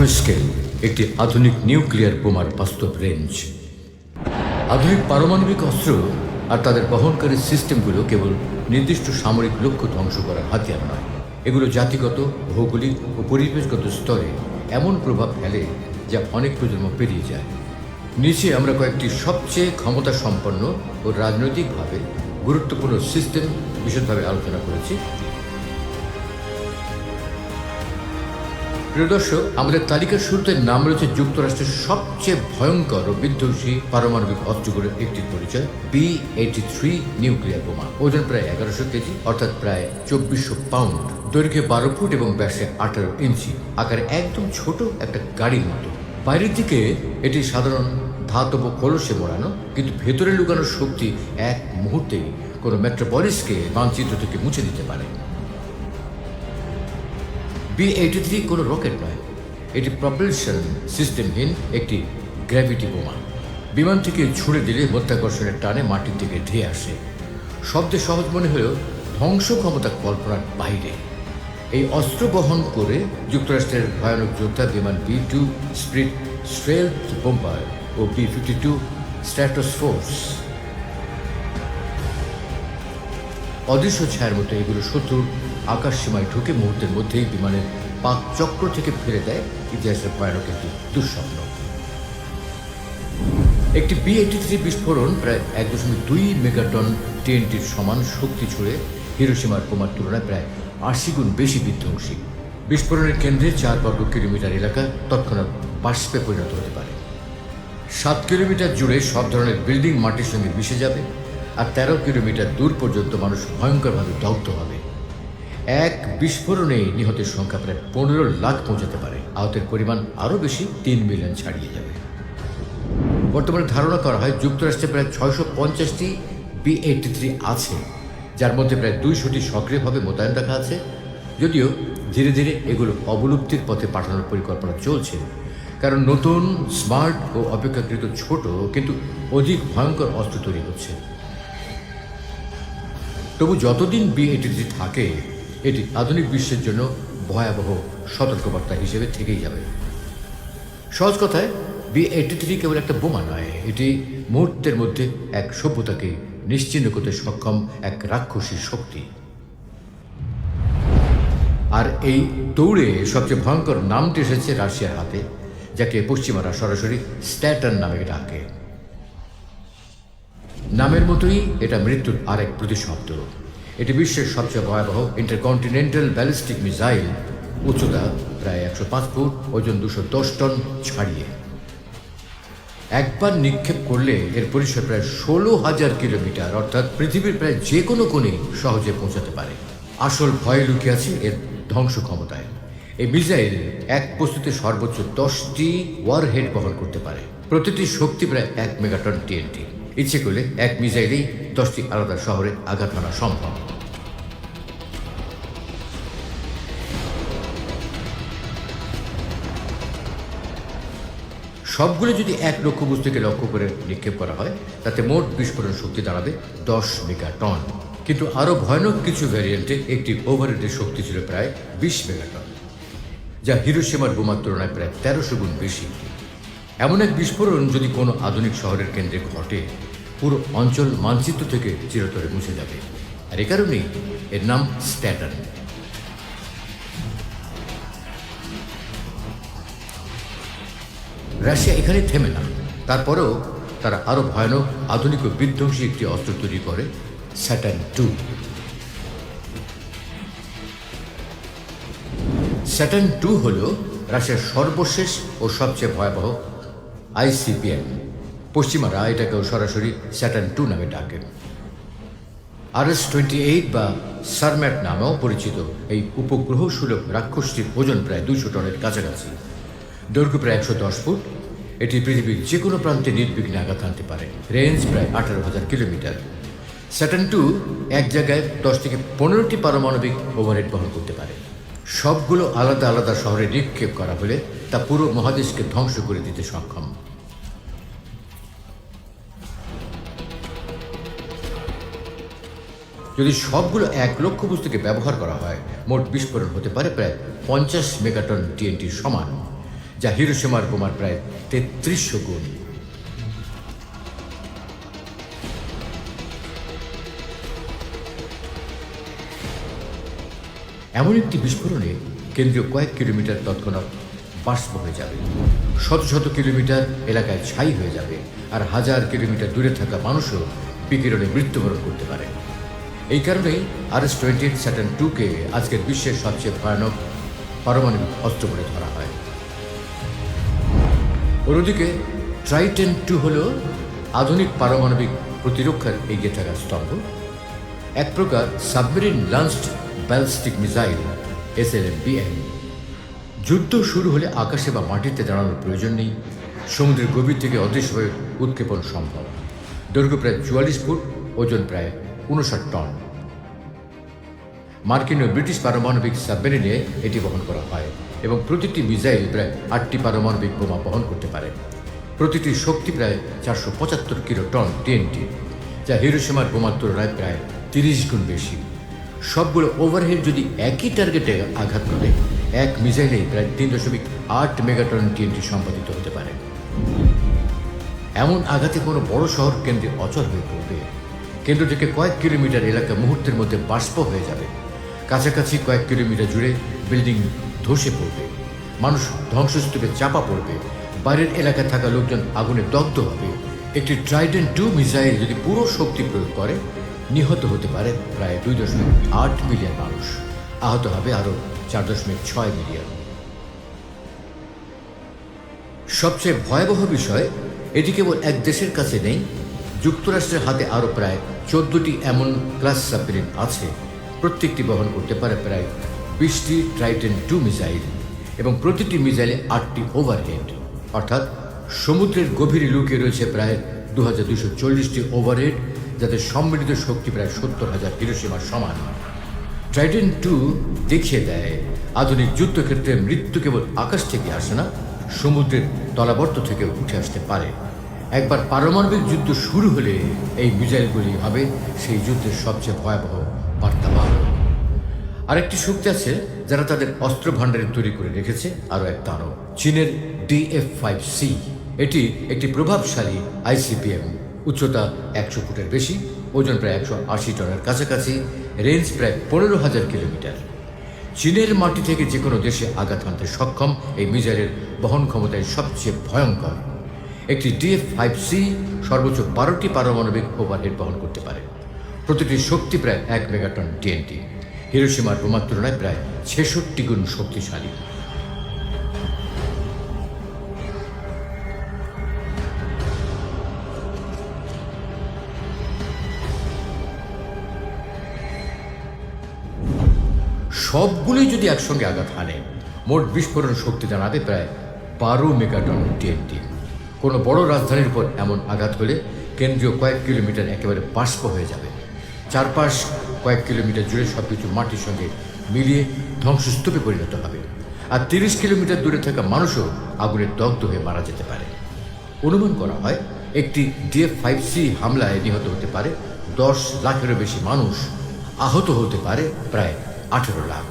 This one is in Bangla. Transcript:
স্কেল একটি আধুনিক নিউক্লিয়ার বোমার বাস্তব রেঞ্জ। আধুনিক পারমাণবিক অস্ত্র আর তাদের বহনকারী সিস্টেমগুলো কেবল নির্দিষ্ট সামরিক লক্ষ্য ধ্বংস করার হাতিয়ার নয়, এগুলো জাতিগত, ভৌগোলিক ও পরিবেশগত স্তরে এমন প্রভাব ফেলে যা অনেক প্রজন্ম পেরিয়ে যায়। নিচে আমরা কয়েকটি সবচেয়ে ক্ষমতা সম্পন্ন ও রাজনৈতিকভাবে গুরুত্বপূর্ণ সিস্টেম বিশদভাবে আলোচনা করেছি। প্রিয় দর্শক, আমাদের তালিকার শুরুতে নাম রয়েছে যুক্তরাষ্ট্রের সবচেয়ে ভয়ঙ্কর ও বিধ্বংসী পারমাণবিক অস্ত্রগুলোর একটি পরিচয়, B-83 নিউক্লিয়ার বোমা। ওজন প্রায় 1100 কেজি, অর্থাৎ প্রায় 2400 পাউন্ড, দৈর্ঘ্যে 12 ফুট এবং ব্যাসে 18 ইঞ্চি, আকারে একদম ছোট একটা গাড়ির মতো। বাইরের দিকে এটি সাধারণ ধাতব কলসে মোড়ানো, কিন্তু ভেতরে লুকানো শক্তি এক মুহূর্তেই কোনো মেট্রোপলিসকে মানচিত্র থেকে মুছে দিতে পারে। B-83 কোনো রকেট নয়, এটি প্রপালশন সিস্টেমহীন একটি গ্র্যাভিটি বোমা। বিমান থেকে ছুড়ে দিলে মধ্যাকর্ষণের টানে মাটির দিকে ধেয়ে আসে। শব্দে সহজ মনে হলেও ধ্বংস ক্ষমতা কল্পনার বাইরে। এই অস্ত্র বহন করে যুক্তরাষ্ট্রের ভয়ানক যোদ্ধা বিমান B-2 স্পিরিট স্ট্রেলথ বোম্বার ও B-52 স্ট্র্যাটোসফোর্স অদৃশ্য ছায়ার মতো এগুলো শত্রুর আকাশ সীমায় ঢুকে মুহূর্তের মধ্যেই বিমানের পাক চক্র থেকে ফেলে দেয় ইতিহাসের ভয়ানক একটি দুঃস্বপ্ন। একটি B-83 বিস্ফোরণ প্রায় 1.2 মেগাটন TNTর সমান শক্তি ছুড়ে হিরোশিমার বোমার তুলনায় প্রায় 80 গুণ বেশি বিধ্বংসী। বিস্ফোরণের কেন্দ্রে 4 বর্গ কিলোমিটার এলাকা তৎক্ষণাৎ বাষ্পে পরিণত হতে পারে। 7 কিলোমিটার জুড়ে সব ধরনের বিল্ডিং মাটির সঙ্গে মিশে যাবে, আর 13 কিলোমিটার দূর পর্যন্ত মানুষ ভয়ঙ্করভাবে দগ্ধ হবে। এক বিস্ফোরণে নিহতের সংখ্যা প্রায় 15 লাখ পৌঁছাতে পারে। আহতের পরিমাণ আরও বেশি, 3 মিলিয়ন ছাড়িয়ে যাবে। বর্তমানে ধারণা করা হয় যুক্তরাষ্ট্রে প্রায় 650টি B-83 আছে, যার মধ্যে প্রায় 200টি সক্রিয়ভাবে মোতায়েন রাখা আছে। যদিও ধীরে ধীরে এগুলো অবলুপ্তির পথে পাঠানোর পরিকল্পনা চলছে, কারণ নতুন, স্মার্ট ও অপেক্ষাকৃত ছোট কিন্তু অধিক ভয়ঙ্কর অস্ত্র তৈরি হচ্ছে। তবু যতদিন B-83 থাকে, এটি আধুনিক বিশ্বের জন্য ভয়াবহ সতর্কবার্তা হিসেবে থেকেই যাবে। সহজ কথায়, B-83 কেবল একটা বোমা নয়, এটি মুহূর্তের মধ্যে এক সভ্যতাকে নিশ্চিহ্ন করতে সক্ষম এক রাক্ষসী শক্তি। আর এই দৌড়ে সবচেয়ে ভয়ঙ্কর নামটি এসেছে রাশিয়ার হাতে, যাকে পশ্চিমারা সরাসরি স্ট্যাটার্ন নামে ডাকে। নামের মতোই এটা মৃত্যুর আরেক প্রতিশব্দ। এটি বিশ্বের সবচেয়ে ভয়াবহ ইন্টারকন্টিনেন্টাল ব্যালিস্টিক মিসাইল, উচ্চতা প্রায় 105 ফুট, ওজন 210 টন ছাড়িয়ে। একবার নিক্ষেপ করলে এর পরিসর প্রায় 16,000 কিলোমিটার, অর্থাৎ পৃথিবীর প্রায় যে কোনো কোণে সহজে পৌঁছাতে পারে। আসল ভয় লুকিয়ে আছে এর ধ্বংস ক্ষমতায়। এই মিসাইল এক বস্তুতে সর্বোচ্চ 10টি ওয়ারহেড বহন করতে পারে। প্রতিটি শক্তি প্রায় 1 মেগাটন TNT। ইচ্ছে করলে এক মিসাইলেই 10টি আলাদা শহরে আঘাত হানা সম্ভব। সবগুলো যদি এক লক্ষ্যবস্তুকে লক্ষ্য করে নিক্ষেপ করা হয়, তাতে মোট বিস্ফোরণ শক্তি দাঁড়াবে 10 মেগাটন। কিন্তু আরও ভয়ানক কিছু ভ্যারিয়েন্টে একটি ওভারহেডের শক্তি ছিল প্রায় 20 মেগাটন, যা হিরোশিমার বোমার তুলনায় প্রায় 1300 গুণ বেশি। এমন এক বিস্ফোরণ যদি কোনো আধুনিক শহরের কেন্দ্রে ঘটে, পুরো অঞ্চল মানচিত্র থেকে চিরতরে মুছে যাবে। আর এ কারণেই এর নাম স্ট্যাটার্ন। রাশিয়া এখানে থেমে না। তারপরেও তারা আরও ভয়ানক, আধুনিক ও বিধ্বংসী একটি অস্ত্র তৈরি করে, স্যাটার্ন 2। স্যাটার্ন 2 হল রাশিয়ার সর্বশেষ ও সবচেয়ে ভয়াবহ ICBM। পশ্চিমারা এটাকেও সরাসরি স্যাটার্ন 2 নামে ডাকে। RS-28 বা সারম্যাট নামেও পরিচিত এই উপগ্রহ সুলভ রাক্ষসটির ওজন প্রায় 200 টনের কাছাকাছি, দৈর্ঘ্য প্রায় 110 ফুট। এটি পৃথিবীর যে কোনো প্রান্তে নির্বিঘ্নে আঘাত হানতে পারে। রেঞ্জ প্রায় 18,000 কিলোমিটার। স্যাটার্ন 2 এক জায়গায় 10 থেকে 15টি পারমাণবিক ওভারহেড বহন করতে পারে। সবগুলো আলাদা আলাদা শহরে নিক্ষেপ করা হলে তা পুরো মহাদেশকে ধ্বংস করে দিতে সক্ষম। যদি সবগুলো এক লক্ষ্যবস্তুকে ব্যবহার করা হয়, মোট বিস্ফোরণ হতে পারে প্রায় 50 মেগাটন TNTর সমান, যা হিরোশিমার বোমার প্রায় ৩৩০০ গুণ। এমন একটি বিস্ফোরণে কেন্দ্রীয় কয়েক কিলোমিটার তৎক্ষণাৎ বাষ্প হয়ে যাবে, শত শত কিলোমিটার এলাকায় ছাই হয়ে যাবে, আর হাজার কিলোমিটার দূরে থাকা মানুষও বিকিরণে মৃত্যুবরণ করতে পারে। এই কারণেই RS-28 স্যাটার্ন II-কে আজকের বিশ্বের সবচেয়ে ভয়ানক পারমাণবিক অস্ত্র বলে ধরা হয়। অন্যদিকে ট্রাইটেন 2 হল আধুনিক পারমাণবিক প্রতিরক্ষার এগিয়ে থাকার স্তম্ভ, এক প্রকার submarine launched ballistic missile SLBM। যুদ্ধ শুরু হলে আকাশে বা মাটিতে দাঁড়ানোর প্রয়োজন নেই, সমুদ্রের গভীর থেকে অদৃশ্য হয়ে উৎক্ষেপণ সম্ভব। দৈর্ঘ্য প্রায় 44 ফুট, ওজন প্রায় 59 টন। মার্কিন ও ব্রিটিশ পারমাণবিক সাবমেরিনে এটি বহন করা হয় এবং প্রতিটি মিসাইল প্রায় 8টি পারমাণবিক বোমা বহন করতে পারে। প্রতিটি শক্তি প্রায় 475 কিলোটন TNT, যা হিরোশিমার বোমার তুলনায় প্রায় 30 গুণ বেশি। সবগুলো ওভারহেড যদি একই টার্গেটে আঘাত করে, এক মিসাইলে প্রায় 3.8 মেগাটন TNT সম্পাদিত হতে পারে। এমন আঘাতে কোনো বড় শহর কেন্দ্রে অচল হয়ে পড়বে। কেন্দ্র থেকে কয়েক কিলোমিটার এলাকা মুহূর্তের মধ্যে বাষ্প হয়ে যাবে। কাছাকাছি কয়েক কিলোমিটার জুড়ে বিল্ডিং ধসে পড়বে, মানুষ ধ্বংসস্তূপে চাপা পড়বে, বাইরের এলাকায় থাকা লোকজন আগুনে দগ্ধ হবে। একটি ট্রাইডেন 2 মিসাইল যদি পুরো শক্তি প্রয়োগ করে, নিহত হতে পারে প্রায় 2.8 মিলিয়ন মানুষ, আহত হবে আরও 4.6 মিলিয়ন। সবচেয়ে ভয়াবহ বিষয়, এটি কেবল এক দেশের কাছে নেই। যুক্তরাষ্ট্রের হাতে আরও প্রায় 14টি এমন ক্লাস সাবমেরিন আছে। প্রত্যেকটি বহন করতে পারে প্রায় 20টি ট্রাইটেন 2 মিসাইল এবং প্রতিটি মিসাইলে 8টি ওভারহেড, অর্থাৎ সমুদ্রের গভীরে লুকিয়ে রয়েছে প্রায় 2240টি ওভারহেড, যাদের সম্মিলিত শক্তি প্রায় 70,000 হিরোশিমার সমান। ট্রাইটেন 2 দেখিয়ে দেয় আধুনিক যুদ্ধক্ষেত্রে মৃত্যু কেবল আকাশ থেকে আসে না, সমুদ্রের তলাবর্ত থেকে উঠে আসতে পারে। একবার পারমাণবিক যুদ্ধ শুরু হলে এই মিসাইলগুলি হবে সেই যুদ্ধের সবচেয়ে ভয়াবহ বার্তাবাহক। আরেকটি শক্তি আছে যারা তাদের অস্ত্র ভাণ্ডারে তৈরি করে রেখেছে আরও এক দানব, চীনের DF-5C। এটি একটি প্রভাবশালী ICBM, উচ্চতা 100 ফুটের বেশি, ওজন প্রায় 180 টনের কাছাকাছি, রেঞ্জ প্রায় 15,000 কিলোমিটার। চীনের মাটি থেকে যে কোনো দেশে আঘাত হানতে সক্ষম এই মিসাইলের বহন ক্ষমতায় সবচেয়ে ভয়ঙ্কর। একটি DF-5C সর্বোচ্চ 12টি পারমাণবিক ওভারহেড বহন করতে পারে। প্রতিটি শক্তি প্রায় 1 মেগাটন TNT, হিরোশিমার বোমার তুলনায় প্রায় 66 গুণ শক্তিশালী। সবগুলোই যদি একসঙ্গে আঘাত হানে, মোট বিস্ফোরণ শক্তি দাঁড়াবে প্রায় 12 মেগাটন TNT। কোনো বড় রাজধানীর উপর এমন আঘাত হলে কেন্দ্রীয় কয়েক কিলোমিটার একেবারে বাষ্প হয়ে যাবে। চারপাশ কয়েক কিলোমিটার জুড়ে সবকিছু মাটির সঙ্গে মিলিয়ে ধ্বংসস্তূপে পরিণত হবে, আর 30 কিলোমিটার দূরে থাকা মানুষও আগুনে দগ্ধ হয়ে মারা যেতে পারে। অনুমান করা হয় একটি DF-5C হামলায় নিহত হতে পারে 10 লাখেরও বেশি মানুষ, আহত হতে পারে প্রায় 18 লাখ।